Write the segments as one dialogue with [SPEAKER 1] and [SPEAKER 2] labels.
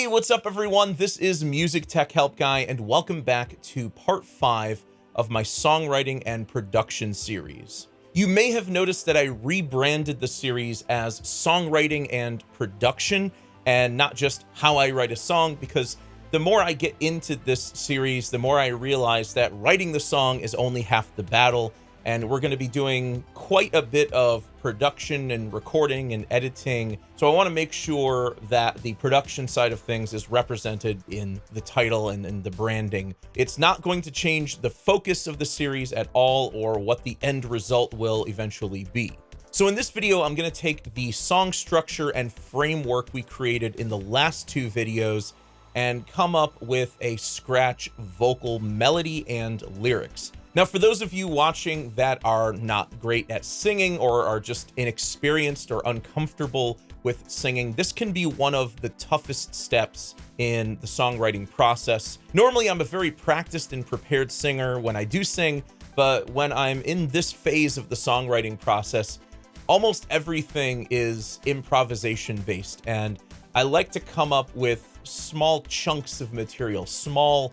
[SPEAKER 1] Hey, what's up everyone? This is Music Tech Help Guy, and welcome back to part 5 of my songwriting and production series. You may have noticed that I rebranded the series as Songwriting and Production, and not just how I write a song, because the more I get into this series, the more I realize that writing the song is only half the battle, and we're going to be doing quite a bit of production and recording and editing. So I want to make sure that the production side of things is represented in the title and in the branding. It's not going to change the focus of the series at all or what the end result will eventually be. So in this video, I'm going to take the song structure and framework we created in the last 2 videos and come up with a scratch vocal melody and lyrics. Now, for those of you watching that are not great at singing or are just inexperienced or uncomfortable with singing, this can be one of the toughest steps in the songwriting process. Normally, I'm a very practiced and prepared singer when I do sing, but when I'm in this phase of the songwriting process, almost everything is improvisation based, and I like to come up with small chunks of material, small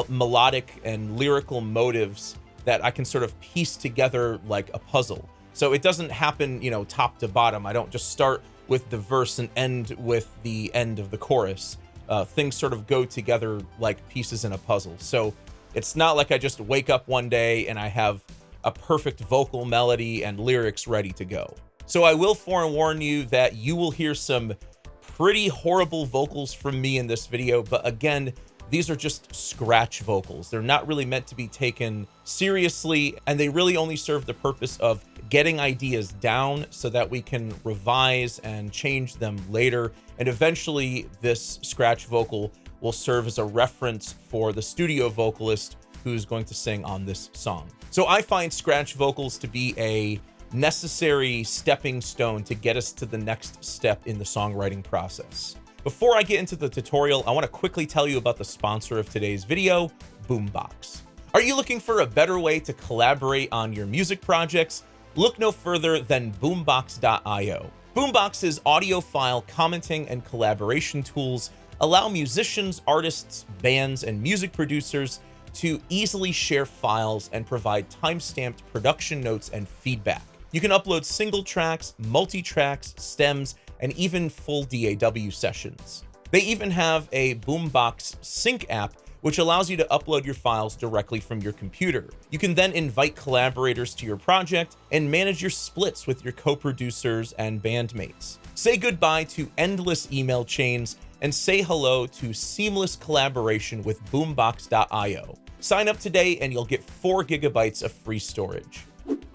[SPEAKER 1] melodic and lyrical motives that I can sort of piece together like a puzzle. So it doesn't happen, top to bottom. I don't just start with the verse and end with the end of the chorus. Things sort of go together like pieces in a puzzle. So it's not like I just wake up one day and I have a perfect vocal melody and lyrics ready to go. So I will forewarn you that you will hear some pretty horrible vocals from me in this video, but again, these are just scratch vocals. They're not really meant to be taken seriously, and they really only serve the purpose of getting ideas down so that we can revise and change them later. And eventually this scratch vocal will serve as a reference for the studio vocalist who's going to sing on this song. So I find scratch vocals to be a necessary stepping stone to get us to the next step in the songwriting process. Before I get into the tutorial, I want to quickly tell you about the sponsor of today's video, Boombox. Are you looking for a better way to collaborate on your music projects? Look no further than Boombox.io. Boombox's audiophile commenting and collaboration tools allow musicians, artists, bands, and music producers to easily share files and provide time-stamped production notes and feedback. You can upload single tracks, multi-tracks, stems, and even full DAW sessions. They even have a Boombox Sync app, which allows you to upload your files directly from your computer. You can then invite collaborators to your project and manage your splits with your co-producers and bandmates. Say goodbye to endless email chains and say hello to seamless collaboration with Boombox.io. Sign up today and you'll get 4 GB of free storage.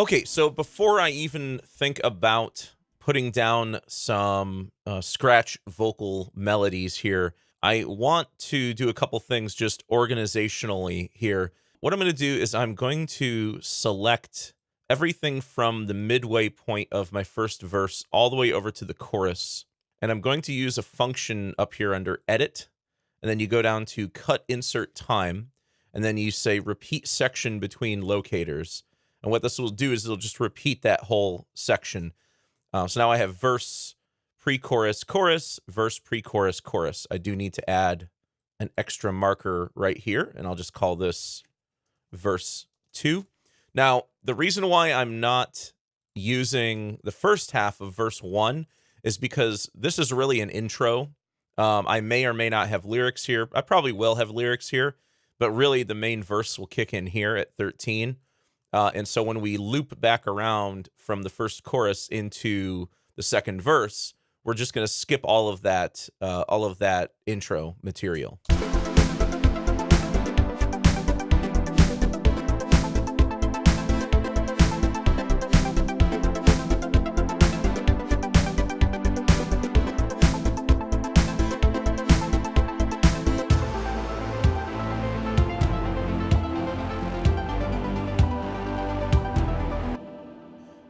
[SPEAKER 1] Okay, so before I even think about putting down some scratch vocal melodies here, I want to do a couple things just organizationally here. What I'm going to do is I'm going to select everything from the midway point of my first verse all the way over to the chorus. And I'm going to use a function up here under Edit. And then you go down to Cut Insert Time. And then you say Repeat Section Between Locators. And what this will do is it'll just repeat that whole section. So now I have verse, pre-chorus, chorus, verse, pre-chorus, chorus. I do need to add an extra marker right here, and I'll just call this verse 2. Now, the reason why I'm not using the first half of verse 1 is because this is really an intro. I may or may not have lyrics here. I probably will have lyrics here, but really the main verse will kick in here at 13. And so when we loop back around from the first chorus into the second verse, we're just going to skip all of that intro material.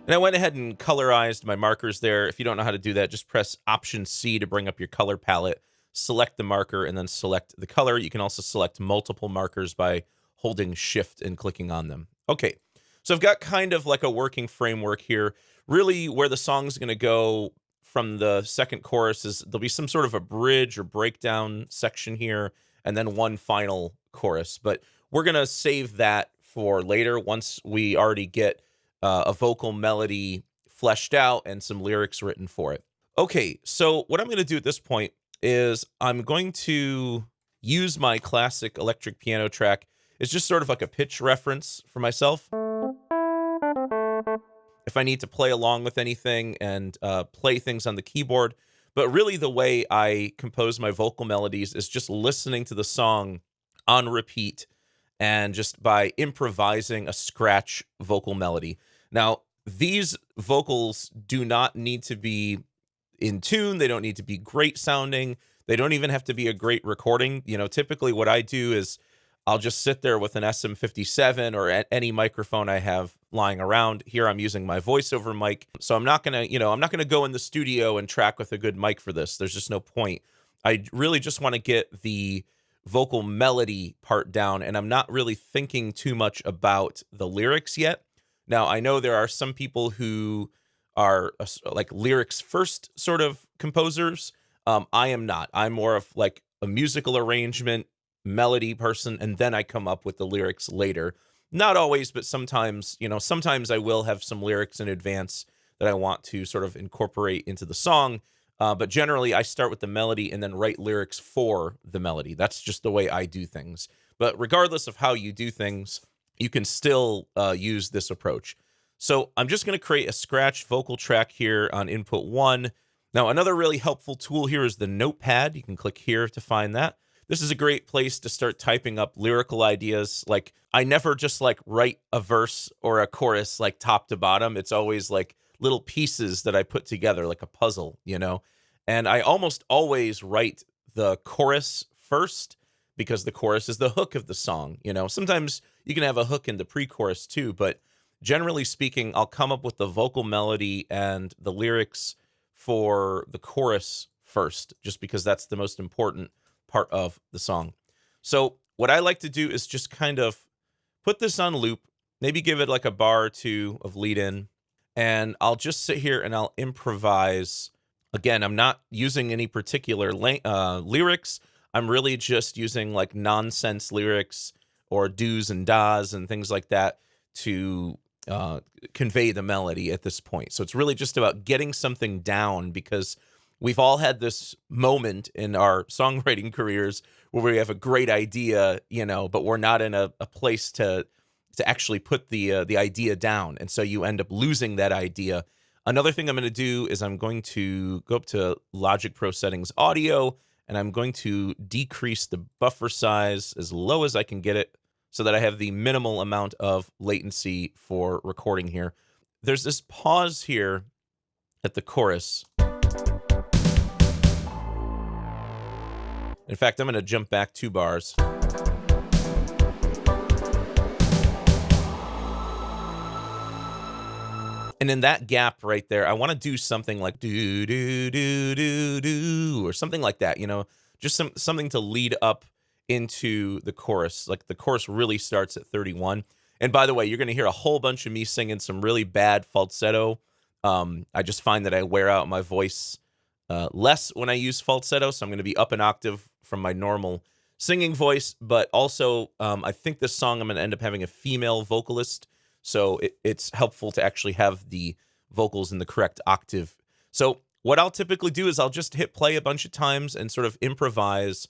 [SPEAKER 1] And I went ahead and colorized my markers there. If you don't know how to do that, just press Option C to bring up your color palette, select the marker, and then select the color. You can also select multiple markers by holding Shift and clicking on them. Okay, so I've got kind of like a working framework here. Really, where the song's going to go from the second chorus is there'll be some sort of a bridge or breakdown section here, and then one final chorus. But we're going to save that for later once we already get a vocal melody fleshed out and some lyrics written for it. Okay, so what I'm going to do at this point is I'm going to use my classic electric piano track. It's just sort of like a pitch reference for myself. If I need to play along with anything and play things on the keyboard. But really the way I compose my vocal melodies is just listening to the song on repeat and just by improvising a scratch vocal melody. Now, these vocals do not need to be in tune. They don't need to be great sounding. They don't even have to be a great recording. You know, typically what I do is I'll just sit there with an SM57 or any microphone I have lying around. Here I'm using my voiceover mic. So I'm not going to, I'm not going to go in the studio and track with a good mic for this. There's just no point. I really just want to get the vocal melody part down, and I'm not really thinking too much about the lyrics yet. Now, I know there are some people who are like lyrics first sort of composers. I am not. I'm more of like a musical arrangement melody person, and then I come up with the lyrics later. Not always, but sometimes, sometimes I will have some lyrics in advance that I want to sort of incorporate into the song. But generally, I start with the melody and then write lyrics for the melody. That's just the way I do things. But regardless of how you do things, you can still use this approach. So I'm just going to create a scratch vocal track here on input 1. Now, another really helpful tool here is the notepad. You can click here to find that. This is a great place to start typing up lyrical ideas. Like, I never just like write a verse or a chorus like top to bottom. It's always like little pieces that I put together like a puzzle, And I almost always write the chorus first because the chorus is the hook of the song. Sometimes you can have a hook in the pre-chorus too, but generally speaking, I'll come up with the vocal melody and the lyrics for the chorus first, just because that's the most important part of the song. So what I like to do is just kind of put this on loop, maybe give it like a bar or two of lead in, and I'll just sit here and I'll improvise. Again, I'm not using any particular lyrics. I'm really just using like nonsense lyrics or do's and da's and things like that to convey the melody at this point. So it's really just about getting something down, because we've all had this moment in our songwriting careers where we have a great idea, but we're not in a place to actually put the idea down. And so you end up losing that idea. Another thing I'm going to do is I'm going to go up to Logic Pro Settings Audio, and I'm going to decrease the buffer size as low as I can get it so that I have the minimal amount of latency for recording here. There's this pause here at the chorus. In fact, I'm going to jump back 2 bars. And in that gap right there, I want to do something like do, do, do, do, do, or something like that, just something to lead up into the chorus. Like the chorus really starts at 31. And by the way, you're going to hear a whole bunch of me singing some really bad falsetto. I just find that I wear out my voice less when I use falsetto, so I'm going to be up an octave from my normal singing voice. But also, I think this song I'm going to end up having a female vocalist, so it's helpful to actually have the vocals in the correct octave. So what I'll typically do is I'll just hit play a bunch of times and sort of improvise.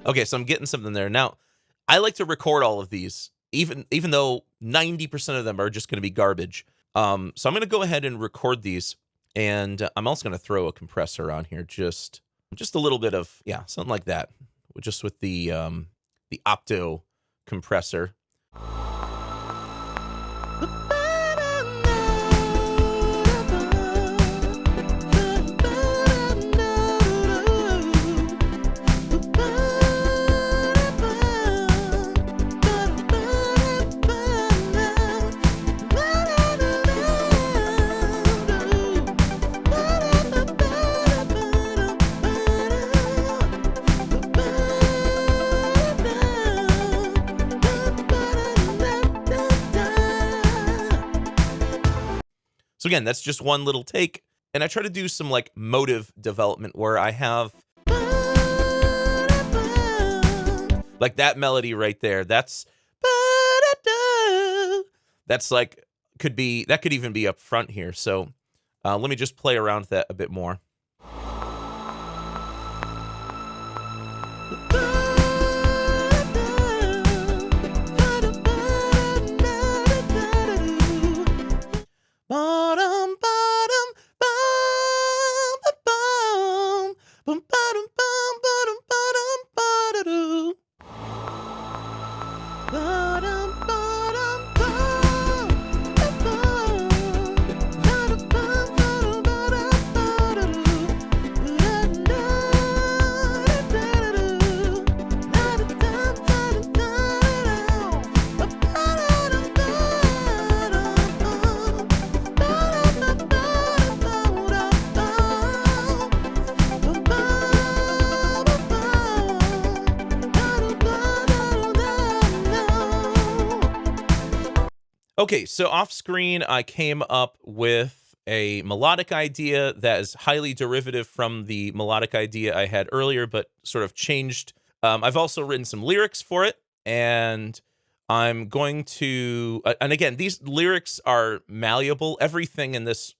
[SPEAKER 1] Okay, so I'm getting something there. Now, I like to record all of these, even though 90% of them are just going to be garbage. So I'm going to go ahead and record these, and I'm also going to throw a compressor on here, just a little bit of, something like that, just with the opto compressor. again, that's just one little take. And I try to do some like motive development where I have like that melody right there. That's like, that could even be up front here. So let me just play around with that a bit more. Okay, so off screen, I came up with a melodic idea that is highly derivative from the melodic idea I had earlier, but sort of changed. I've also written some lyrics for it, and I'm going to, and again, these lyrics are malleable. Everything in this,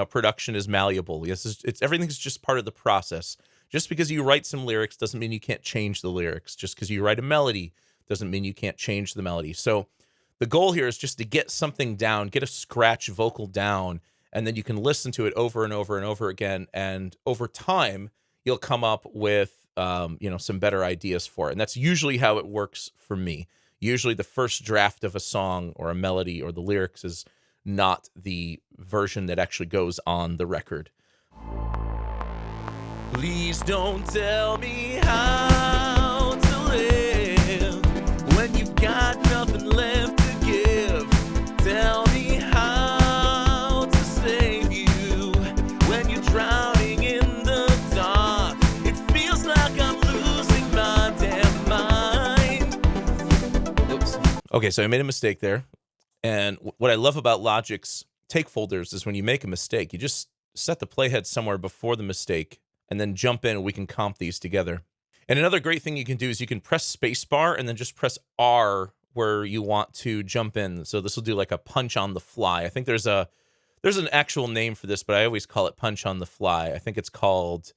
[SPEAKER 1] production is malleable. Yes, everything's just part of the process. Just because you write some lyrics doesn't mean you can't change the lyrics. Just because you write a melody doesn't mean you can't change the melody. So the goal here is just to get something down, get a scratch vocal down, and then you can listen to it over and over and over again. And over time, you'll come up with, some better ideas for it. And that's usually how it works for me. Usually the first draft of a song or a melody or the lyrics is not the version that actually goes on the record. Please don't tell me how to live when you've got nothing left. Tell me how to save you when you're drowning in the dark. It feels like I'm losing my damn mind. Oops. Okay, so I made a mistake there. And what I love about Logic's take folders is when you make a mistake, you just set the playhead somewhere before the mistake and then jump in and we can comp these together. And another great thing you can do is you can press spacebar and then just press R where you want to jump in. So this will do like a punch on the fly. I think there's an actual name for this, but I always call it punch on the fly. I think it's called,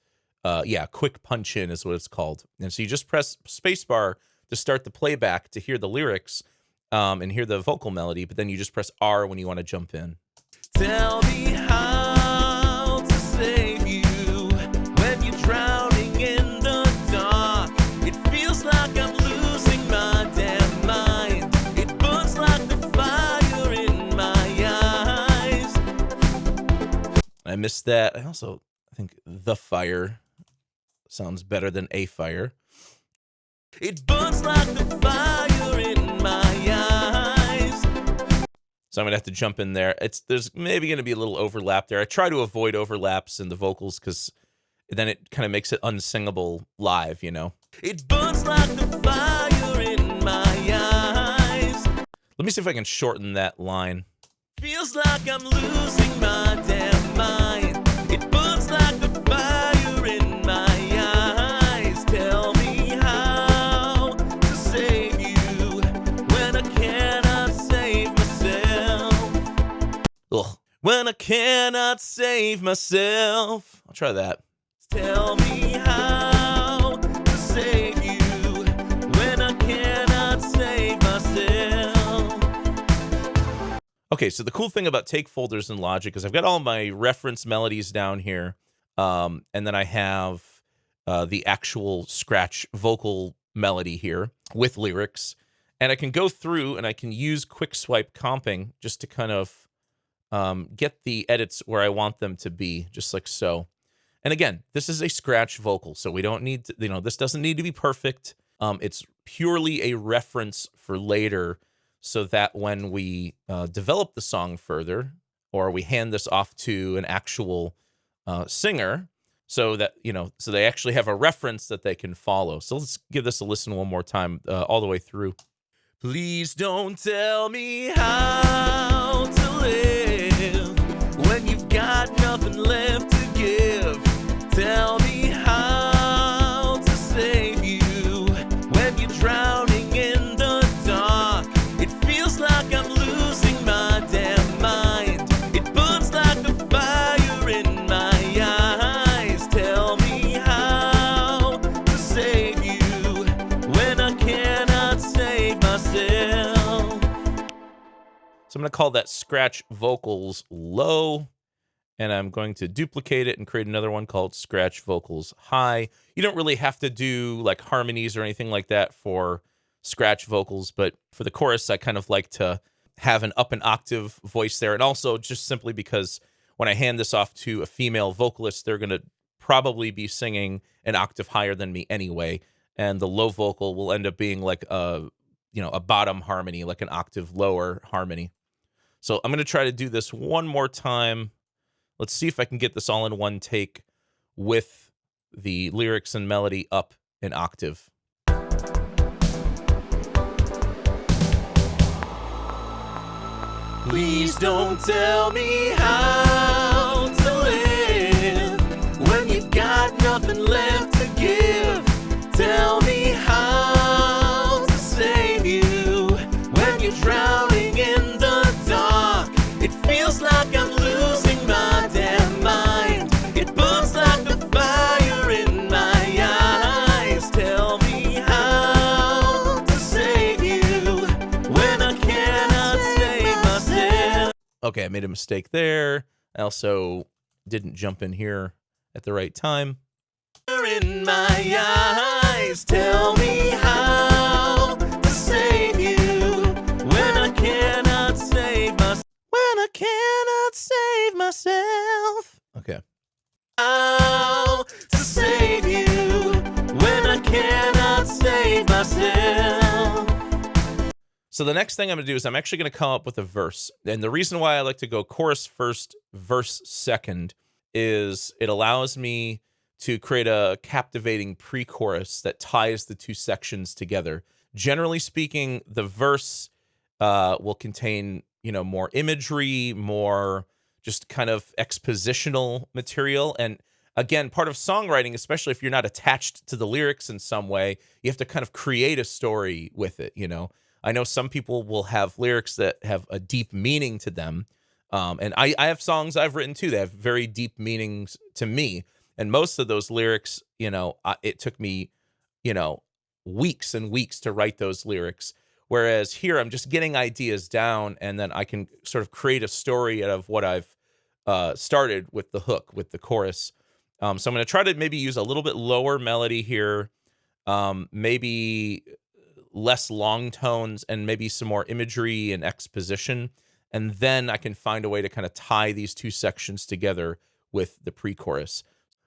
[SPEAKER 1] quick punch in is what it's called. And so you just press spacebar to start the playback to hear the lyrics and hear the vocal melody, but then you just press R when you want to jump in. Tell me how to save you when you're drowning in the dark. It feels like I'm losing my damn mind. I missed that. I think the fire sounds better than a fire. It burns like the fire in my eyes. So I'm gonna have to jump in there. There's maybe gonna be a little overlap there. I try to avoid overlaps in the vocals because then it kind of makes it unsingable live, It burns like the fire in my eyes. Let me see if I can shorten that line. Feels like I'm losing my damn mind. It burns like the fire in my eyes. Tell me how to save you when I cannot save myself. Ugh. When I cannot save myself. I'll try that. Tell me how to save you when I cannot save myself. Okay, so the cool thing about take folders in Logic is I've got all my reference melodies down here, and then I have the actual scratch vocal melody here with lyrics, and I can go through and I can use quick swipe comping just to kind of get the edits where I want them to be, just like so. And again, this is a scratch vocal, so we don't need to, this doesn't need to be perfect. It's purely a reference for later, so that when we develop the song further, or we hand this off to an actual singer, so that, so they actually have a reference that they can follow. So let's give this a listen one more time, all the way through. Please don't tell me how to live when got nothing left to give, tell me how to save you. When you're drowning in the dark, it feels like I'm losing my damn mind. It burns like a fire in my eyes. Tell me how to save you when I cannot save myself. So I'm going to call that scratch vocals low, and I'm going to duplicate it and create another one called scratch vocals high. You don't really have to do like harmonies or anything like that for scratch vocals, but for the chorus, I kind of like to have an up an octave voice there. And also just simply because when I hand this off to a female vocalist, they're going to probably be singing an octave higher than me anyway. And the low vocal will end up being like a bottom harmony, like an octave lower harmony. So I'm going to try to do this one more time. Let's see if I can get this all in one take with the lyrics and melody up an octave. Please don't tell me how to live when you've got nothing left to give. Tell me how to save you when you're drowning in the dark. It feels like I'm losing my damn mind. It burns like a fire in my eyes. Tell me how to save you when I cannot save myself. Okay, I made a mistake there. I also didn't jump in here at the right time. In my eyes, tell me how to save you when I cannot save myself. When I cannot save myself. Okay. How to save you when I cannot save myself. So the next thing I'm going to do is I'm actually going to come up with a verse. And the reason why I like to go chorus first, verse second, is it allows me to create a captivating pre-chorus that ties the two sections together. Generally speaking, the verse will contain, more imagery, more just kind of expositional material. And again, part of songwriting, especially if you're not attached to the lyrics in some way, you have to kind of create a story with it, I know some people will have lyrics that have a deep meaning to them. And I have songs I've written too that have very deep meanings to me. And most of those lyrics, it took me, weeks and weeks to write those lyrics. Whereas here, I'm just getting ideas down, and then I can sort of create a story out of what I've started with the hook, with the chorus. So I'm going to try to maybe use a little bit lower melody here, maybe less long tones, and maybe some more imagery and exposition. And then I can find a way to kind of tie these two sections together with the pre-chorus.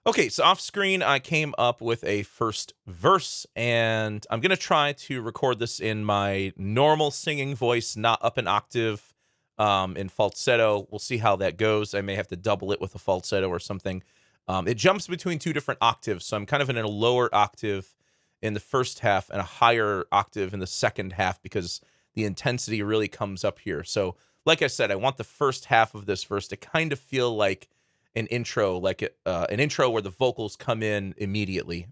[SPEAKER 1] Okay, so off screen, I came up with a first verse, and I'm going to try to record this in my normal singing voice, not up an octave in falsetto. We'll see how that goes. I may have to double it with a falsetto or something. It jumps between two different octaves, so I'm kind of in a lower octave in the first half and a higher octave in the second half because the intensity really comes up here. So, like I said, I want the first half of this verse to kind of feel like an intro, like an intro where the vocals come in immediately.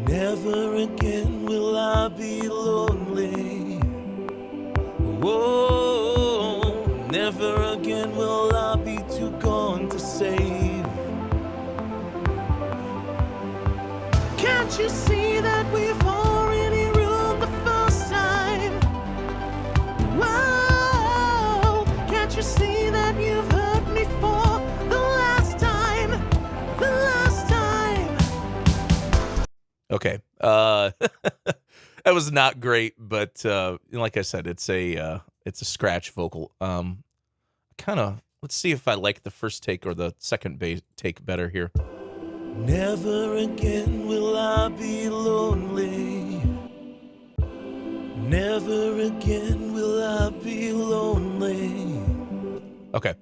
[SPEAKER 1] Never again will I be lonely. Whoa, never again will I be too gone to save. Can't you see that we've already ruined the first time? Wow, can't you see that you've hurt me for the last time? The last time. Okay, that was not great, but like I said, it's a scratch vocal. Let's see if I like the first take or the second take better here. Never again will I be lonely. Never again will I be lonely. Okay.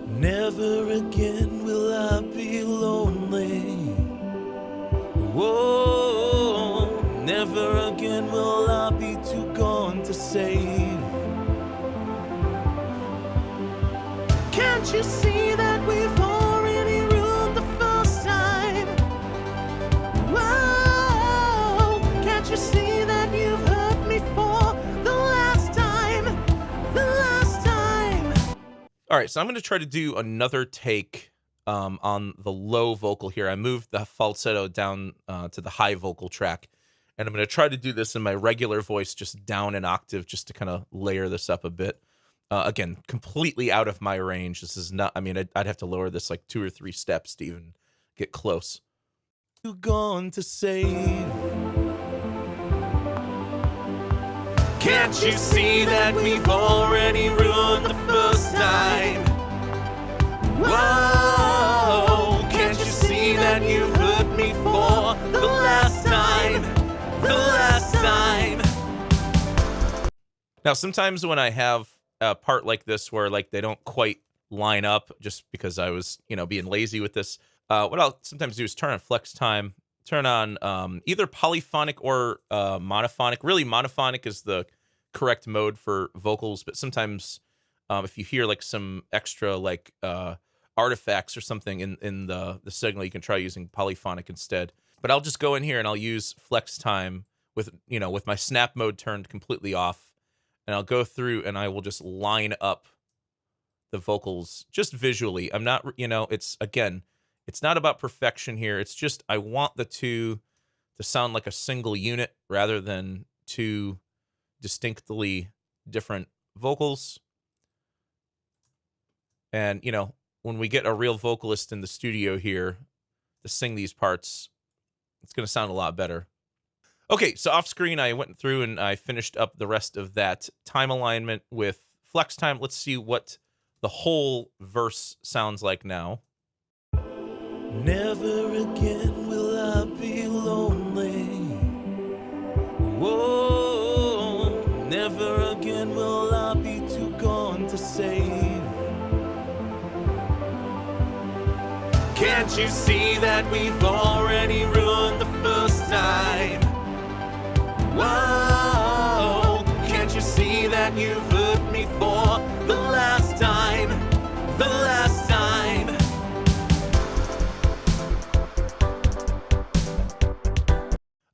[SPEAKER 1] Never again will I be lonely. Whoa, never again will I be too gone to save. Can't you see that we've already ruined the first time? Whoa, can't you see that you've hurt me for the last time? The last time. All right, so I'm going to try to do another take on the low vocal here. I moved the falsetto down to the high vocal track, and I'm going to try to do this in my regular voice, just down an octave, just to kind of layer this up a bit. Again, completely out of my range. This is not, I mean, I'd have to lower this like 2 or 3 steps to even get close. You gone to save. Can't you see that we've already ruined the first time? Whoa, can't you see that you've hurt me for the last time? The last time. Now, sometimes when I have a part like this where like they don't quite line up, just because I was, you know, being lazy with this, what I'll sometimes do is turn on flex time, turn on either polyphonic or monophonic. Really, monophonic is the correct mode for vocals, but sometimes if you hear like some extra like artifacts or something in the signal, you can try using polyphonic instead. But I'll just go in here and I'll use flex time with, you know, with my snap mode turned completely off. And I'll go through and I will just line up the vocals just visually. I'm not, you know, it's, again, it's not about perfection here. It's just I want the two to sound like a single unit rather than two distinctly different vocals. And, you know, when we get a real vocalist in the studio here to sing these parts, it's going to sound a lot better. Okay, so off screen, I went through and I finished up the rest of that time alignment with flex time. Let's see what the whole verse sounds like now. Never again will I be lonely. Whoa, never again will I be too gone to save. Can't you see that we've already ruined the first time? Whoa, can't you see that you've hurt me for the last time? The last time.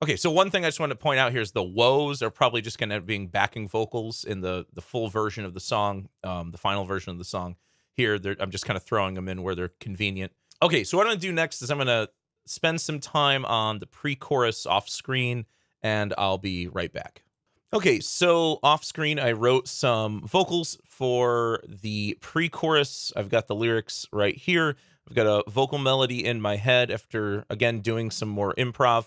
[SPEAKER 1] Okay, so one thing I just want to point out here is the woes are probably just going to be backing vocals in the full version of the song, the final version of the song. Here, I'm just kind of throwing them in where they're convenient. Okay, so what I'm going to do next is I'm going to spend some time on the pre-chorus off screen, and I'll be right back. Okay, so off screen, I wrote some vocals for the pre-chorus. I've got the lyrics right here. I've got a vocal melody in my head after, again, doing some more improv.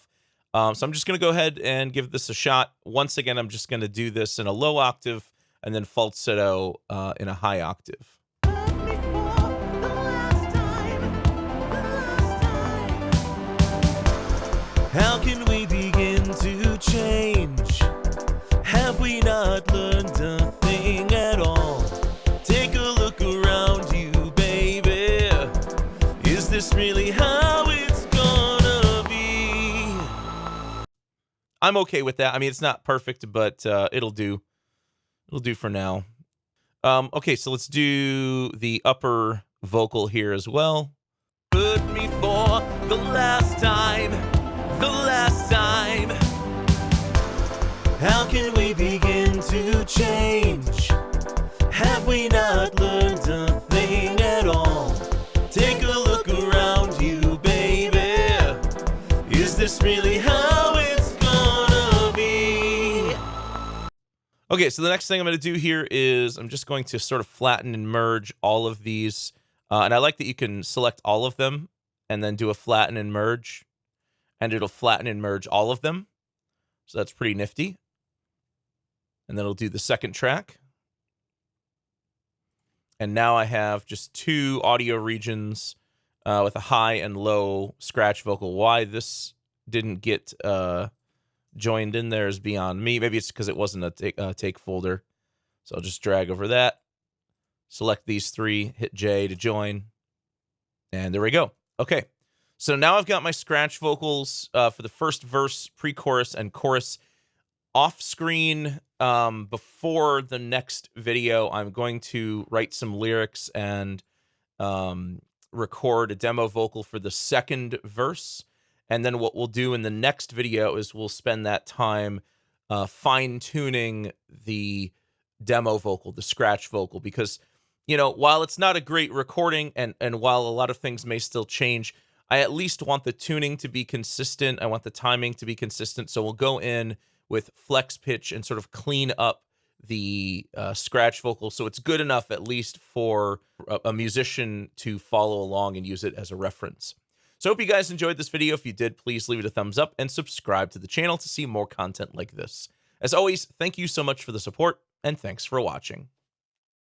[SPEAKER 1] So I'm just going to go ahead and give this a shot. Once again, I'm just going to do this in a low octave and then falsetto in a high octave. How can we begin to change? Have we not learned a thing at all? Take a look around you, baby. Is this really how it's gonna be? I'm okay with that. I mean, it's not perfect, but it'll do. It'll do for now. Okay, so let's do the upper vocal here as well. Put me for the last time. The last time. How can we begin to change? Have we not learned a thing at all? Take a look around you, baby. Is this really how it's gonna be? Okay, so the next thing I'm going to do here is I'm just going to sort of flatten and merge all of these. And I like that you can select all of them and then do a flatten and merge. And it'll flatten and merge all of them. So that's pretty nifty. And then it'll do the second track. And now I have just 2 audio regions with a high and low scratch vocal. Why this didn't get joined in there is beyond me. Maybe it's because it wasn't a take folder. So I'll just drag over that. Select these 3, hit J to join. And there we go. Okay. So now I've got my scratch vocals for the first verse, pre-chorus, and chorus off screen. Before the next video, I'm going to write some lyrics and record a demo vocal for the second verse. And then what we'll do in the next video is we'll spend that time fine-tuning the demo vocal, the scratch vocal, because, you know, while it's not a great recording and while a lot of things may still change, I at least want the tuning to be consistent. I want the timing to be consistent. So we'll go in with flex pitch and sort of clean up the scratch vocal so it's good enough at least for a musician to follow along and use it as a reference. So I hope you guys enjoyed this video. If you did, please leave it a thumbs up and subscribe to the channel to see more content like this. As always, thank you so much for the support, and thanks for watching.